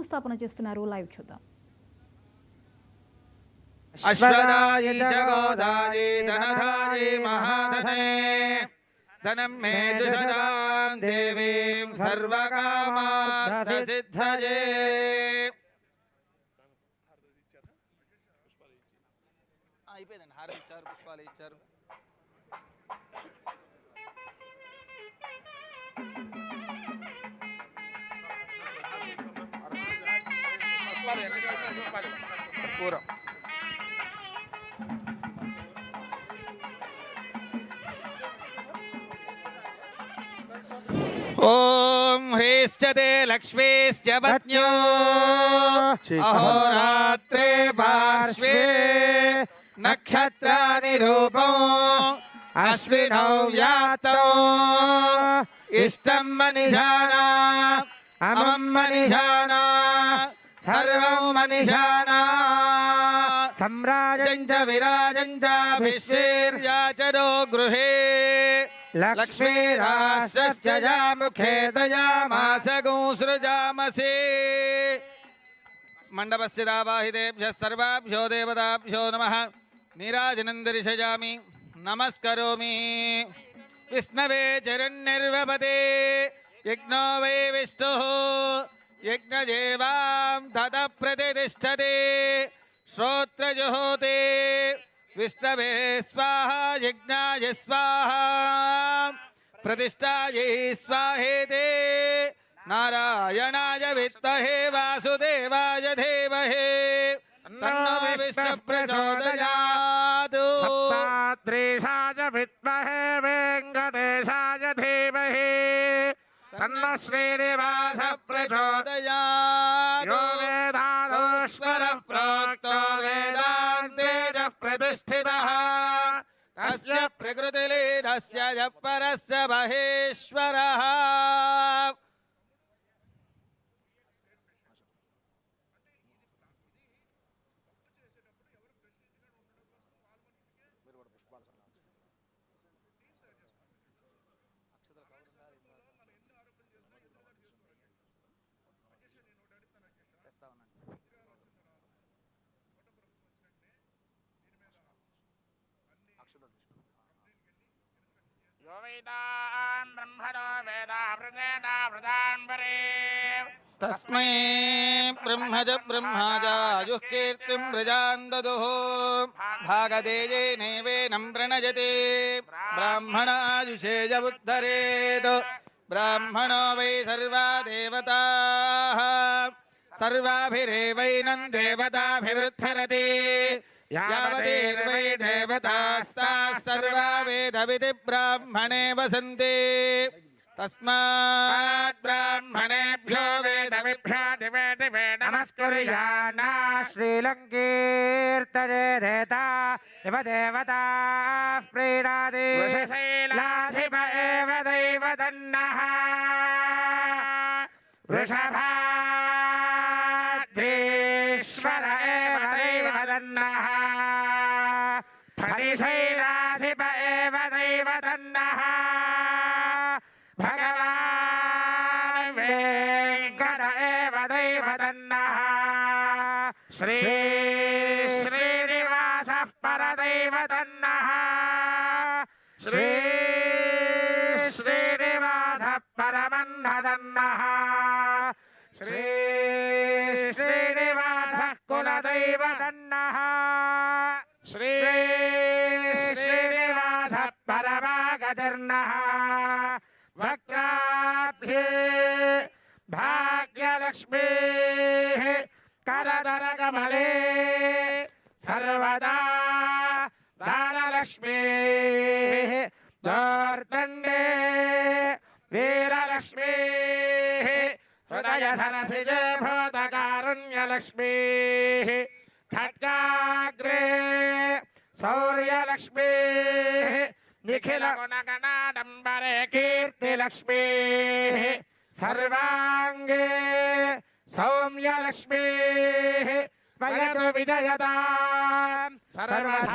శంకుస్థాపన చేస్తున్నారు. లైవ్ చూద్దాం. అశ్వదాయ చ గోదాయే ధనధాయే మహాధనే ధనం మే జుషదాం దేవీం సర్వకామార్థసిద్ధయే. అయిపోయిందండి. హారం ఇచ్చారు, పుష్పాలు ఇచ్చారు. పూరం ఓం హ్రీశ్చతే లక్ష్మీశ్చ పత్న్యో అహోరాత్రే పార్శ్వే నక్షత్రాణి రూపం అశ్వినౌ వ్యాప్తం ఇష్టం మనిషానా అమం మనిషానా సర్వం మనిషానా సమ్రాజం చ విరాజం చ భిశ్రీర్యాచరో గృహే లక్ష్మీరాశ్రస్య ముఖే దయామాస గోసృజామసే. మండపస్య దావాహితేభ్యः సర్వాభ్యో దేవతాభ్యో నమః. నీరాజనం దర్శయామి, నమస్కరోమి. విష్ణవే చరణ్నిర్వపతే యజ్ఞో వై విష్ణుః యజ్ఞదేవాం తత ప్రతిష్ఠతే శ్రోత్రజుహోతే విష్ణవే స్వాహా యజ్ఞాయ స్వాహా ప్రతిష్ఠాయై స్వాహేతే నారాయణాయ విద్మహే వాసుదేవాయ ధీమహి తన్నో విష్ణుః ప్రచోదయాత్. సప్తాద్రీశాయ విద్మహే వెంకటేశాయ ధీమహి తన్నో శ్రీనివాసః ప్రచోదయాత్. యో వేదాదోశ్వరః ప్రోక్తో వేదాంతేన ప్రతిష్ఠితః తస్య ప్రకృతిలీనస్య యః పరస్య మహేశ్వరః. यो वेदान् ब्रह्मणो वेदावृतेना वृदान्वरे तस्मै ब्रह्मज ब्रह्माजायुः कीर्तिं व्रजां ददुः भागदेयेनैवेनं प्रणजते ब्राह्मणायुषेजमुद्धरेत्. ब्राह्मणो वै सर्वा देवताः सर्वाभिरेवैनं देवताभिवृद्धरति यावदेर्वै देवतास्ताः सर्वा वेदविधि ब्राह्मणे वसन्ति. तस्मात् ब्राह्मणेभ्यो वेदविभ्यो दिवे दिवे नमस्कुर्यान्ना श्रीलङ्कीर्तने देता इव देवताः प्रीणाति वृषशैलाधिप एव दैवतन्नः वृषभाद्रीश्वर एव दैवतन्नः फणिशैलाधिप एव दैवतन्नः भगवान् वेङ्कट एव दैवतन्नः श्री श्रीनिवासः परदैवतन्नः श्री श्रीनिवासः परमन्नदन्नः श्री श्रीनिवासः कुलदैवतन्नः श्री श्रीनिवासः परमागतिर्नः वक्राभ्ये भाग्यलक्ष्मीः करदरकमले सर्वदा दानलक्ष्मीः दोर्दण्डे वीरलक्ष्मीः हृदयसरसिजे भूतकारुण्यलक्ष्मीः खड्गाग्रे शौर्यलक्ष्मीः निखिल गुणगणाडम्बरे कीर्तिलक्ष्मीः सर्वाङ्गे सौम्यलक्ष्मीः वयतु विजयतां सर्वथा।